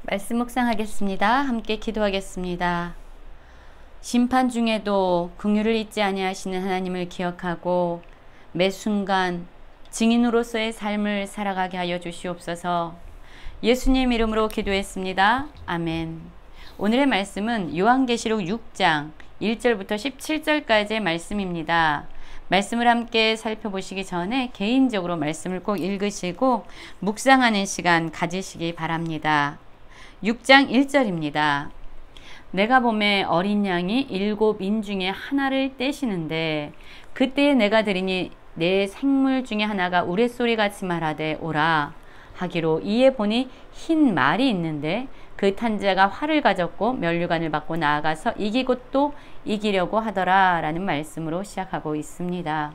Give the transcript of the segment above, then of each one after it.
말씀 묵상하겠습니다. 함께 기도하겠습니다. 심판 중에도 긍휼을 잊지 아니하시는 하나님을 기억하고 매 순간 증인으로서의 삶을 살아가게 하여 주시옵소서. 예수님 이름으로 기도했습니다. 아멘. 오늘의 말씀은 요한계시록 6장 1절부터 17절까지의 말씀입니다. 말씀을 함께 살펴보시기 전에 개인적으로 말씀을 꼭 읽으시고 묵상하는 시간 가지시기 바랍니다. 6장 1절입니다. 내가 보매 어린 양이 7인 중에 하나를 떼시는데 그때에 내가 들으니 내 생물 중에 하나가 우레소리같이 말하되 오라 하기로 이에 보니 흰 말이 있는데 그 탄자가 활을 가졌고 면류관을 받고 나아가서 이기고 또 이기려고 하더라 라는 말씀으로 시작하고 있습니다.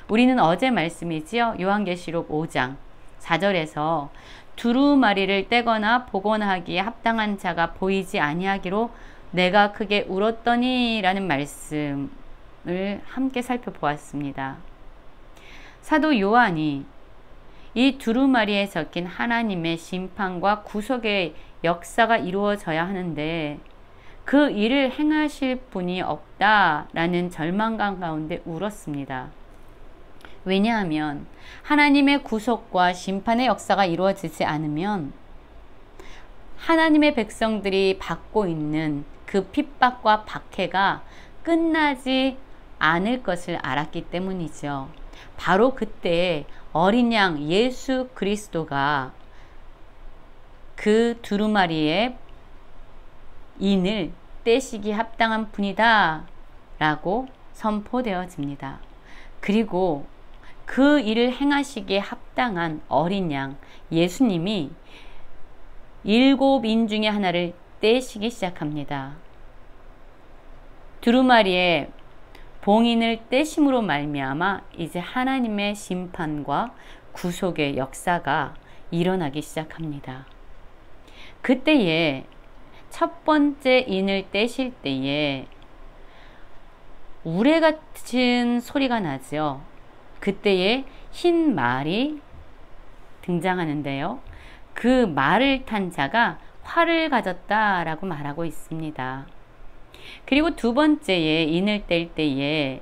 우리는 어제 말씀이지요. 요한계시록 5장 4절에서 두루마리를 떼거나 복원하기에 합당한 자가 보이지 아니하기로 내가 크게 울었더니 라는 말씀을 함께 살펴보았습니다. 사도 요한이 이 두루마리에 적힌 하나님의 심판과 구속의 역사가 이루어져야 하는데 그 일을 행하실 분이 없다라는 절망감 가운데 울었습니다. 왜냐하면 하나님의 구속과 심판의 역사가 이루어지지 않으면 하나님의 백성들이 받고 있는 그 핍박과 박해가 끝나지 않을 것을 알았기 때문이죠. 바로 그때 어린 양 예수 그리스도가 그 두루마리의 인을 떼시기 합당한 분이다 라고 선포되어집니다. 그리고 그 일을 행하시기에 합당한 어린 양 예수님이 7인 중에 하나를 떼시기 시작합니다. 두루마리의 봉인을 떼심으로 말미암아 이제 하나님의 심판과 구속의 역사가 일어나기 시작합니다. 그때에 첫 번째 인을 떼실 때에 우레 같은 소리가 나죠. 그때에 흰 말이 등장하는데요. 그 말을 탄 자가 활을 가졌다라고 말하고 있습니다. 그리고 두 번째에 인을 뗄 때에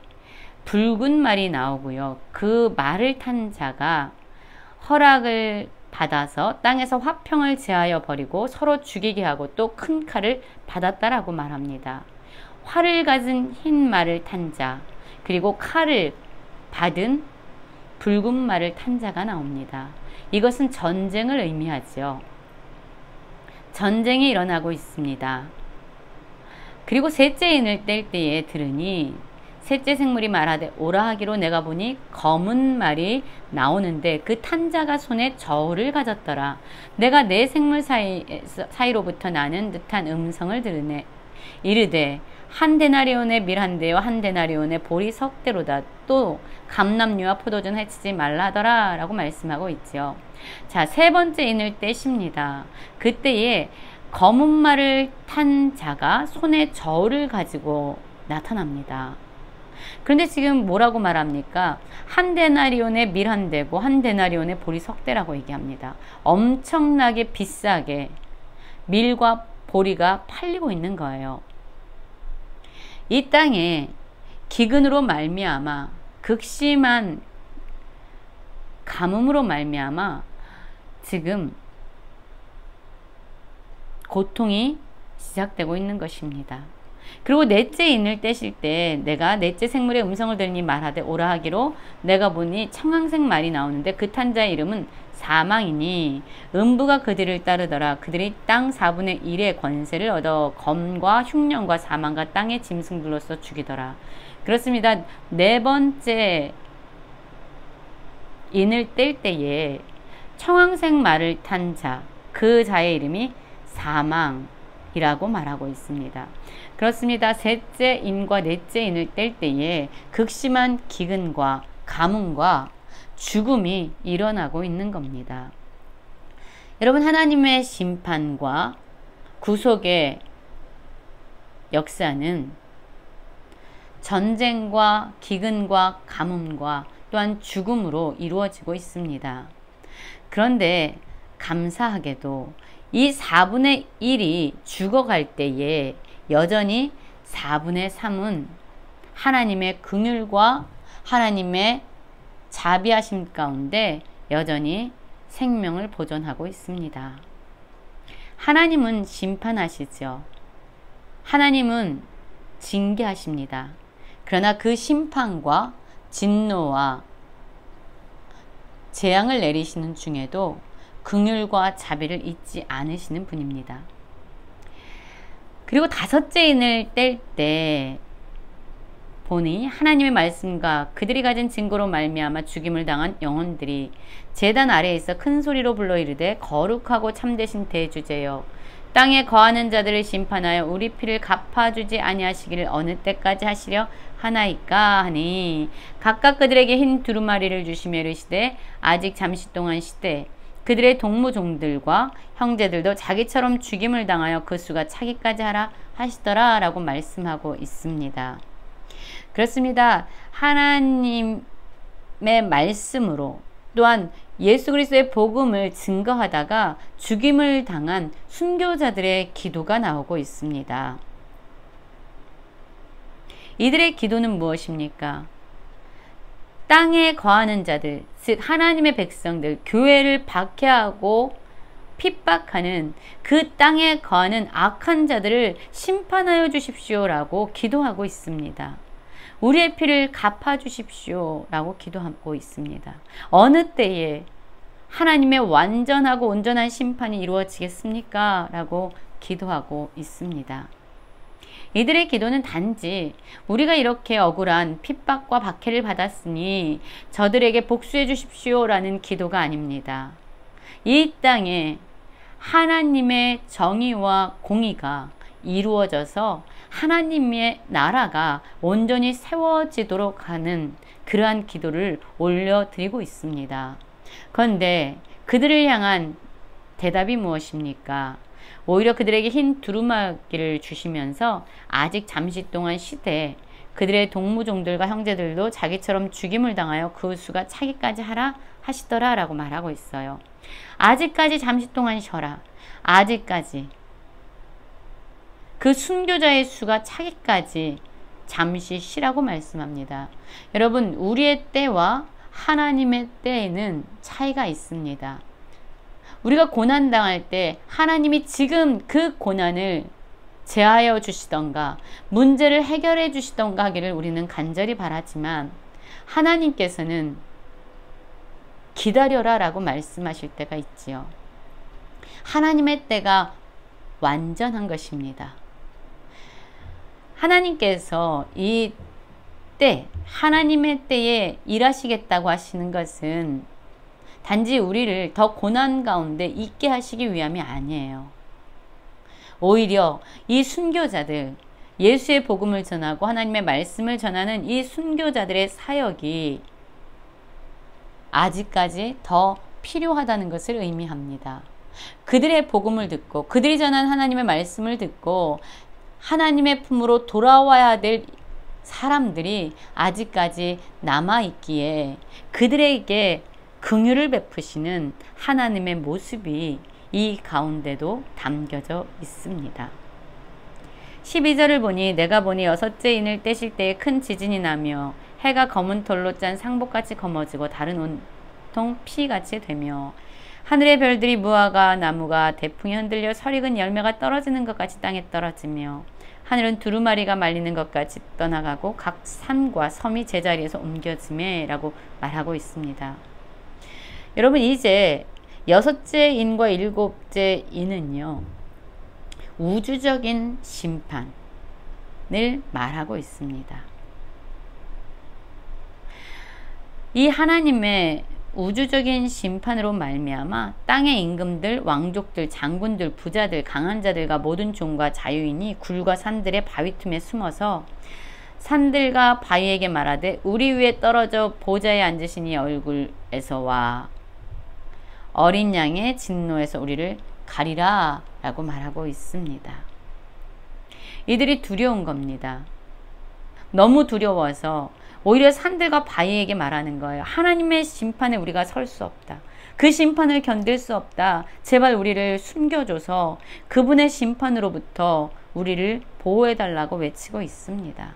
붉은 말이 나오고요. 그 말을 탄 자가 허락을 받아서 땅에서 화평을 제하여 버리고 서로 죽이게 하고 또 큰 칼을 받았다라고 말합니다. 활을 가진 흰 말을 탄 자, 그리고 칼을 받은 붉은 말을 탄 자가 나옵니다. 이것은 전쟁을 의미하죠. 전쟁이 일어나고 있습니다. 그리고 셋째 인을 뗄 때에 들으니 셋째 생물이 말하되 오라 하기로 내가 보니 검은 말이 나오는데 그 탄 자가 손에 저울을 가졌더라. 내가 내 생물 사이로부터 나는 듯한 음성을 들으네. 이르되 한 데나리온의 밀 한 대와 한 데나리온의 보리 석 대로다. 또 감람류와 포도주는 해치지 말라 하더라 라고 말씀하고 있죠. 자, 세 번째 인을 떼십니다. 그때에 검은 말을 탄 자가 손에 저울을 가지고 나타납니다. 그런데 지금 뭐라고 말합니까? 한 데나리온의 밀 한 대고 한 데나리온의 보리 석 대라고 얘기합니다. 엄청나게 비싸게 밀과 보리가 팔리고 있는 거예요. 이 땅에 기근으로 말미암아 극심한 가뭄으로 말미암아 지금 고통이 시작되고 있는 것입니다. 그리고 넷째 인을 떼실 때 내가 넷째 생물의 음성을 들으니 말하되 오라 하기로 내가 보니 청황색 말이 나오는데 그 탄 자의 이름은 사망이니 음부가 그들을 따르더라. 그들이 땅 4분의 1의 권세를 얻어 검과 흉년과 사망과 땅의 짐승들로서 죽이더라. 그렇습니다. 네 번째 인을 뗄 때에 청황색 말을 탄 자, 그 자의 이름이 사망이라고 말하고 있습니다. 그렇습니다. 셋째 인과 넷째 인을 뗄 때에 극심한 기근과 가뭄과 죽음이 일어나고 있는 겁니다. 여러분, 하나님의 심판과 구속의 역사는 전쟁과 기근과 가뭄과 또한 죽음으로 이루어지고 있습니다. 그런데 감사하게도 이 4분의 1이 죽어갈 때에 여전히 4분의 3은 하나님의 긍휼과 하나님의 자비하심 가운데 여전히 생명을 보존하고 있습니다. 하나님은 심판하시죠. 하나님은 징계하십니다. 그러나 그 심판과 진노와 재앙을 내리시는 중에도 긍휼과 자비를 잊지 않으시는 분입니다. 그리고 다섯째 인을 뗄 때 보니 하나님의 말씀과 그들이 가진 증거로 말미암아 죽임을 당한 영혼들이 제단 아래에 있어 큰 소리로 불러 이르되 거룩하고 참되신 대주제여 땅에 거하는 자들을 심판하여 우리 피를 갚아주지 아니하시기를 어느 때까지 하시려 하나이까 하니 각각 그들에게 흰 두루마리를 주시며 이르시되 아직 잠시 동안 시되 그들의 동무종들과 형제들도 자기처럼 죽임을 당하여 그 수가 차기까지 하라 하시더라 라고 말씀하고 있습니다. 그렇습니다. 하나님의 말씀으로 또한 예수 그리스도의 복음을 증거하다가 죽임을 당한 순교자들의 기도가 나오고 있습니다. 이들의 기도는 무엇입니까? 땅에 거하는 자들, 즉 하나님의 백성들, 교회를 박해하고 핍박하는 그 땅에 거하는 악한 자들을 심판하여 주십시오라고 기도하고 있습니다. 우리의 피를 갚아주십시오 라고 기도하고 있습니다. 어느 때에 하나님의 완전하고 온전한 심판이 이루어지겠습니까? 라고 기도하고 있습니다. 이들의 기도는 단지 우리가 이렇게 억울한 핍박과 박해를 받았으니 저들에게 복수해 주십시오 라는 기도가 아닙니다. 이 땅에 하나님의 정의와 공의가 이루어져서 하나님의 나라가 온전히 세워지도록 하는 그러한 기도를 올려드리고 있습니다. 그런데 그들을 향한 대답이 무엇입니까? 오히려 그들에게 흰 두루마기를 주시면서 아직 잠시 동안 쉬되 그들의 동무종들과 형제들도 자기처럼 죽임을 당하여 그 수가 차기까지 하라 하시더라 라고 말하고 있어요. 아직까지 잠시 동안 쉬어라. 아직까지 그 순교자의 수가 차기까지 잠시 쉬라고 말씀합니다. 여러분, 우리의 때와 하나님의 때에는 차이가 있습니다. 우리가 고난당할 때 하나님이 지금 그 고난을 제하여 주시던가 문제를 해결해 주시던가 하기를 우리는 간절히 바라지만 하나님께서는 기다려라 라고 말씀하실 때가 있지요. 하나님의 때가 완전한 것입니다. 하나님께서 이 때, 하나님의 때에 일하시겠다고 하시는 것은 단지 우리를 더 고난 가운데 있게 하시기 위함이 아니에요. 오히려 이 순교자들, 예수의 복음을 전하고 하나님의 말씀을 전하는 이 순교자들의 사역이 아직까지 더 필요하다는 것을 의미합니다. 그들의 복음을 듣고 그들이 전한 하나님의 말씀을 듣고 하나님의 품으로 돌아와야 될 사람들이 아직까지 남아있기에 그들에게 긍휼을 베푸시는 하나님의 모습이 이 가운데도 담겨져 있습니다. 12절을 보니 내가 보니 여섯째 인을 떼실 때에 큰 지진이 나며 해가 검은 털로 짠 상복같이 검어지고 다른 온통 피같이 되며 하늘의 별들이 무화과 나무가 대풍에 흔들려 설익은 열매가 떨어지는 것 같이 땅에 떨어지며 하늘은 두루마리가 말리는 것 같이 떠나가고 각 산과 섬이 제자리에서 옮겨지매 라고 말하고 있습니다. 여러분, 이제 여섯째 인과 일곱째 인은요, 우주적인 심판을 말하고 있습니다. 이 하나님의 우주적인 심판으로 말미암아 땅의 임금들, 왕족들, 장군들, 부자들, 강한 자들과 모든 종과 자유인이 굴과 산들의 바위 틈에 숨어서 산들과 바위에게 말하되 우리 위에 떨어져 보좌에 앉으신 이 얼굴에서와 어린 양의 진노에서 우리를 가리라 라고 말하고 있습니다. 이들이 두려운 겁니다. 너무 두려워서 오히려 산들과 바위에게 말하는 거예요. 하나님의 심판에 우리가 설 수 없다. 그 심판을 견딜 수 없다. 제발 우리를 숨겨줘서 그분의 심판으로부터 우리를 보호해달라고 외치고 있습니다.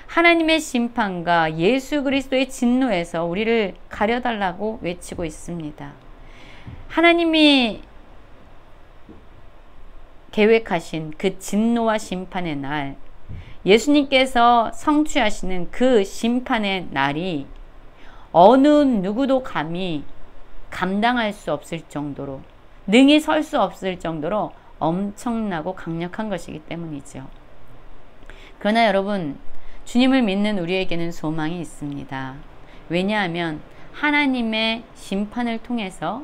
하나님의 심판과 예수 그리스도의 진노에서 우리를 가려달라고 외치고 있습니다. 하나님이 계획하신 그 진노와 심판의 날, 예수님께서 성취하시는 그 심판의 날이 어느 누구도 감히 감당할 수 없을 정도로, 능히 설 수 없을 정도로 엄청나고 강력한 것이기 때문이죠. 그러나 여러분, 주님을 믿는 우리에게는 소망이 있습니다. 왜냐하면 하나님의 심판을 통해서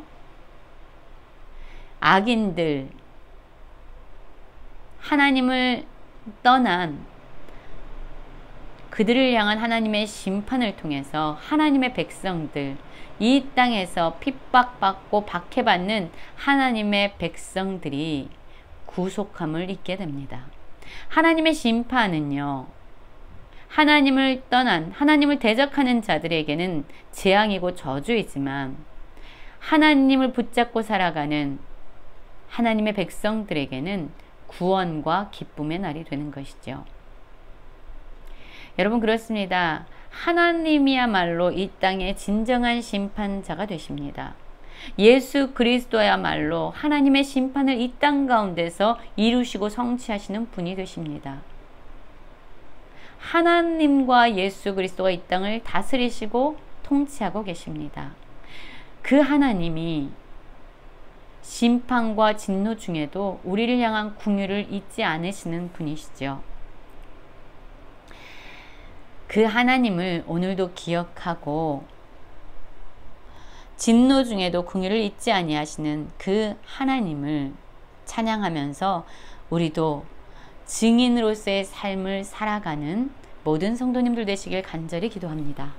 악인들, 하나님을 떠난 그들을 향한 하나님의 심판을 통해서 하나님의 백성들, 이 땅에서 핍박받고 박해받는 하나님의 백성들이 구속함을 입게 됩니다. 하나님의 심판은요, 하나님을 떠난, 하나님을 대적하는 자들에게는 재앙이고 저주이지만 하나님을 붙잡고 살아가는 하나님의 백성들에게는 구원과 기쁨의 날이 되는 것이죠. 여러분, 그렇습니다. 하나님이야말로 이 땅의 진정한 심판자가 되십니다. 예수 그리스도야말로 하나님의 심판을 이 땅 가운데서 이루시고 성취하시는 분이 되십니다. 하나님과 예수 그리스도가 이 땅을 다스리시고 통치하고 계십니다. 그 하나님이 심판과 진노 중에도 우리를 향한 긍휼을 잊지 않으시는 분이시죠. 그 하나님을 오늘도 기억하고 진노 중에도 긍휼을 잊지 아니하시는 그 하나님을 찬양하면서 우리도 증인으로서의 삶을 살아가는 모든 성도님들 되시길 간절히 기도합니다.